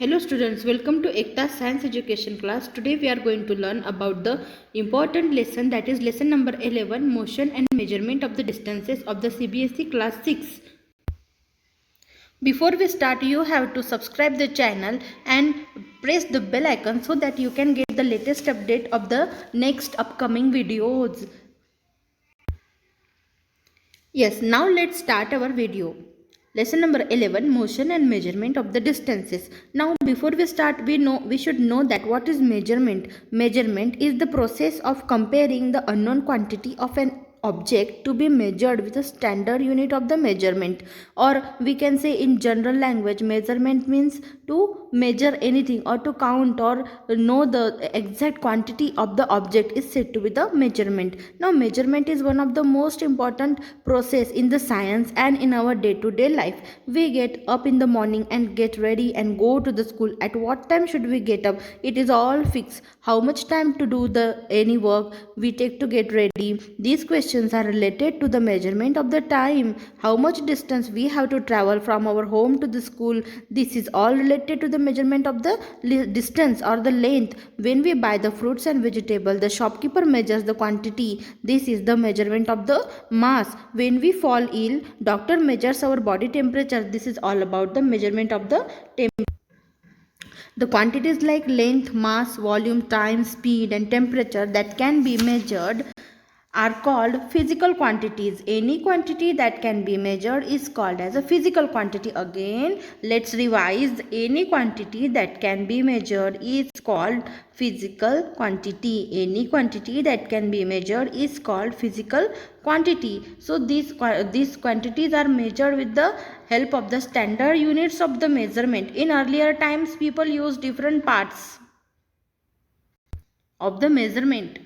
Hello students, welcome to Ekta Science Education class. Today we are going to learn about the important lesson, that is lesson number 11, motion and measurement of the distances of the CBSE class 6. Before we start, you have to subscribe the channel and press the bell icon so that you can get the latest update of the next upcoming videos. Yes, now let's start our video. Lesson number 11, motion and measurement of the distances. Now before we start, we should know that what is measurement. Measurement is the process of comparing the unknown quantity of an object to be measured with a standard unit of the measurement, or we can say in general language, measurement means to measure anything or to count or know the exact quantity of the object is said to be the measurement. Now measurement is one of the most important process in the science and in our day to day life. We get up in the morning and get ready and go to the school. At what time should we get up? It is all fixed. How much time to do the any work we take to get ready? These questions are related to the measurement of the time. How much distance we have to travel from our home to the school? This is all related to the measurement of the distance or the length. When we buy the fruits and vegetables, the shopkeeper measures the quantity. This is the measurement of the mass. When we fall ill, doctor measures our body temperature. This is all about the measurement of the temperature. The quantities like length, mass, volume, time, speed and temperature that can be measured are called physical quantities. Any quantity that can be measured is called as a physical quantity. Again, let's revise. Any quantity that can be measured is called physical quantity. Any quantity that can be measured is called physical quantity. So these quantities are measured with the help of the standard units of the measurement. In earlier times, people used different parts of the measurement.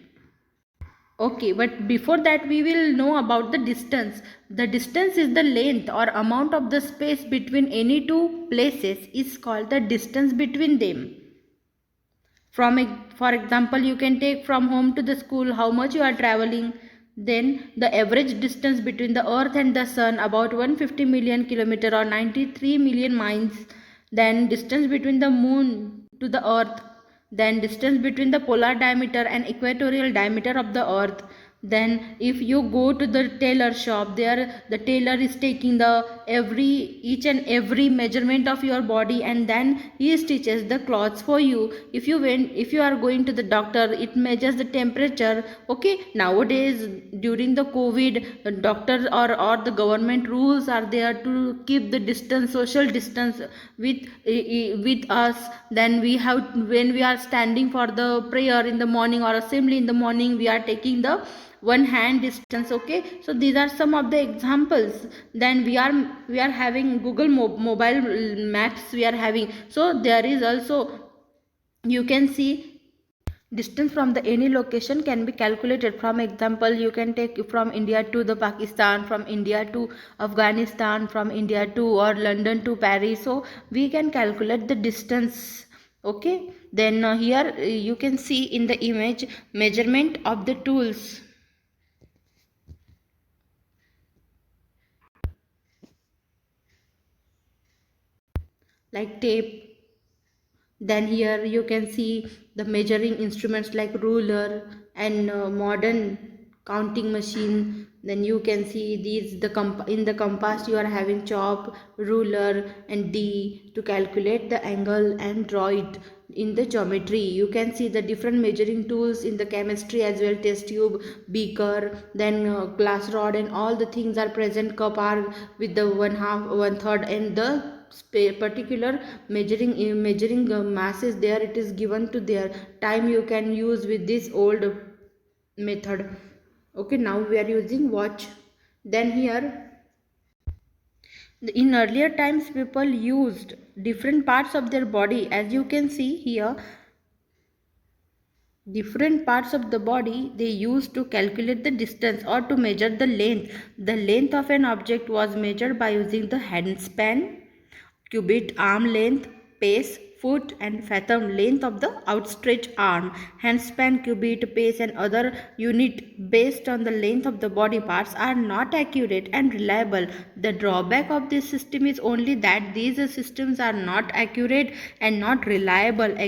Okay, but before that we will know about the distance. The distance is the length or amount of the space between any two places is called the distance between them. For example, you can take from home to the school how much you are traveling. Then the average distance between the earth and the sun about 150 million kilometer or 93 million miles. Then distance between the moon to the earth, then distance between the polar diameter and equatorial diameter of the earth. Then if you go to the tailor shop, there the tailor is taking the each and every measurement of your body, and then he stitches the clothes for you. If you are going to the doctor, it measures the temperature. Okay, nowadays during the COVID, the doctor or the government rules are there to keep the distance, social distance with us. Then we have, when we are standing for the prayer in the morning or assembly in the morning, we are taking the one hand distance. Okay, so these are some of the examples. Then we are having Google mobile maps we are having, so there is also, you can see, distance from the any location can be calculated. From example, you can take from India to the Pakistan, from India to Afghanistan, from India to or London to Paris. So we can calculate the distance. Okay, then here you can see in the image measurement of the tools like tape. Then here you can see the measuring instruments like ruler and modern counting machine. Then you can see these in the compass you are having chalk, ruler and D to calculate the angle and draw it. In the geometry you can see the different measuring tools. In the chemistry as well, test tube, beaker, then glass rod and all the things are present. Cup are with the one third, and the particular measuring mass is there, it is given to their time. You can use with this old method. Okay, now we are using watch. Then here, in earlier times people used different parts of their body. As you can see here, different parts of the body they used to calculate the distance or to measure the length. The length of an object was measured by using the hand span, cubit, arm length, pace, foot, and fathom length of the outstretched arm. Handspan, cubit, pace, and other unit based on the length of the body parts are not accurate and reliable. The drawback of this system is only that these systems are not accurate and not reliable.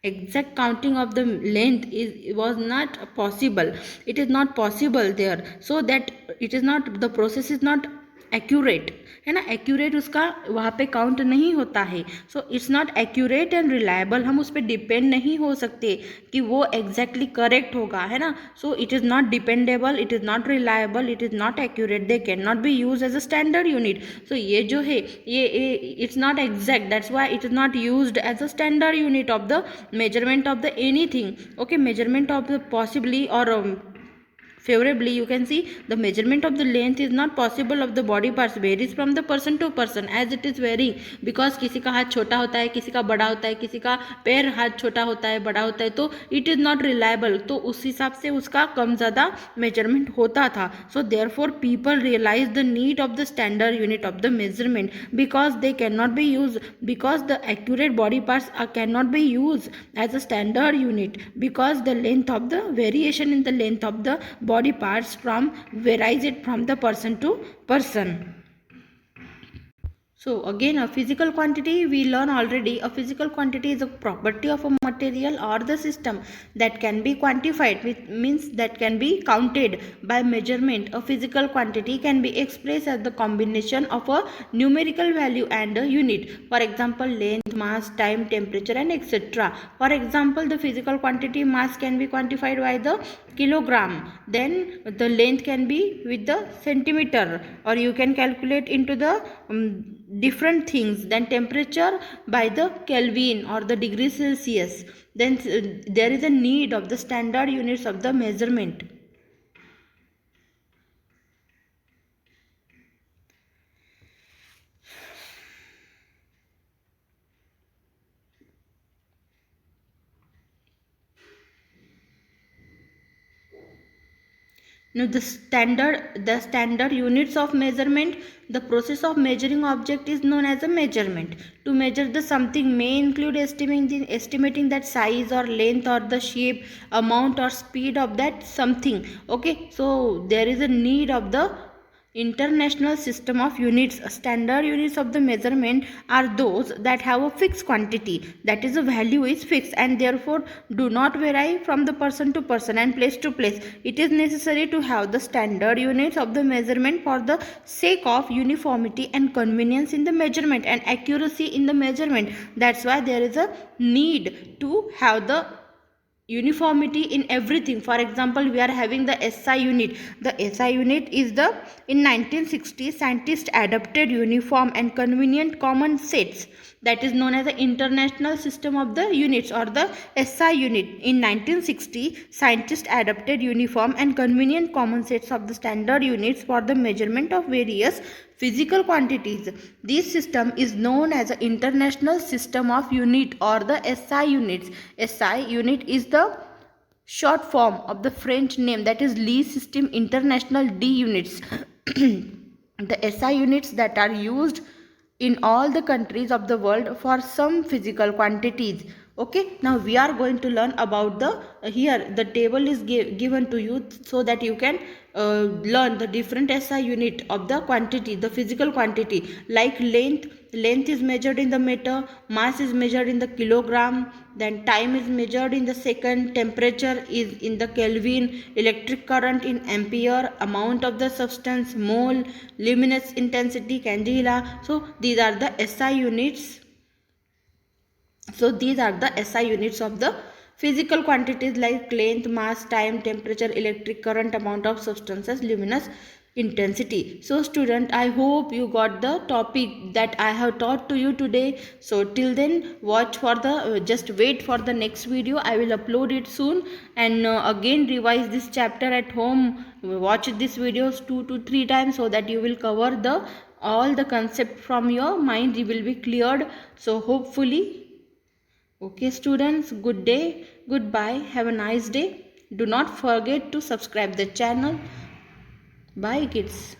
Exact counting of the length was not possible. It is not possible there, so that it is not, the process is not accurate है ना, accurate उसका वहाँ पे count नहीं होता है. So it's not accurate and reliable. हम उस पर डिपेंड नहीं हो सकते कि वो एग्जैक्टली करेक्ट होगा, है ना. So it is not dependable, it is not reliable, it is not accurate. They can not be use as a standard unit. So ये जो है ये it's not exact. That's why it is not used as a standard unit of the measurement of the anything. Okay, measurement of the possibly or favorably you can see the measurement of the length is not possible of the body parts, varies from the person to person as it is varying, because किसी का हाथ छोटा होता है, किसी का बड़ा होता है, किसी का पैर हाथ छोटा होता है, बड़ा होता है, तो it is not reliable. तो उस हिसाब से उसका कम ज़्यादा measurement होता था. So therefore people realize the need of the standard unit of the measurement, because they cannot be used, because the accurate body parts cannot be used as a standard unit, because the length of the variation in the length of the body parts from varies it from the person to person. So again, a physical quantity we learn already. A physical quantity is a property of a material or the system that can be quantified, which means that can be counted by measurement. A physical quantity can be expressed as the combination of a numerical value and a unit. For example, length, mass, time, temperature, and etc. For example, the physical quantity mass can be quantified by the kilogram. Then the length can be with the centimeter, or you can calculate into the different things. Then temperature by the Kelvin or the degree Celsius. Then there is a need of the standard units of the measurement. Now the standard units of measurement. The process of measuring object is known as a measurement. To measure the something may include estimating that size or length or the shape, amount or speed of that something. Okay, so there is a need of the international system of units. Standard units of the measurement are those that have a fixed quantity, that is, a value is fixed and therefore do not vary from the person to person and place to place. It is necessary to have the standard units of the measurement for the sake of uniformity and convenience in the measurement and accuracy in the measurement. That's why there is a need to have the uniformity in everything. For example, we are having the SI unit. The SI unit is the in 1960 scientists adopted uniform and convenient common sets, that is known as the international system of the units or the SI unit. In 1960 scientists adopted uniform and convenient common sets of the standard units for the measurement of various physical quantities. This system is known as the International System of Unit or the SI units. SI unit is the short form of the French name, that is Lee System International D units. The SI units that are used in all the countries of the world for some physical quantities. Okay, now we are going to learn about the here the table is given to you so that you can learn the different SI unit of the quantity, the physical quantity, like length is measured in the meter, mass is measured in the kilogram, then time is measured in the second, temperature is in the Kelvin, electric current in ampere, amount of the substance mole, luminous intensity candela. So these are the SI units. So these are the SI units of the physical quantities like length, mass, time, temperature, electric current, amount of substances, luminous intensity. So student, I hope you got the topic that I have taught to you today. So till then, watch for the just wait for the next video. I will upload it soon, and again revise this chapter at home. Watch this videos 2 to 3 times so that you will cover the all the concept from your mind. You will be cleared. So hopefully. Okay students, good day, goodbye, have a nice day. Do not forget to subscribe the channel. Bye kids.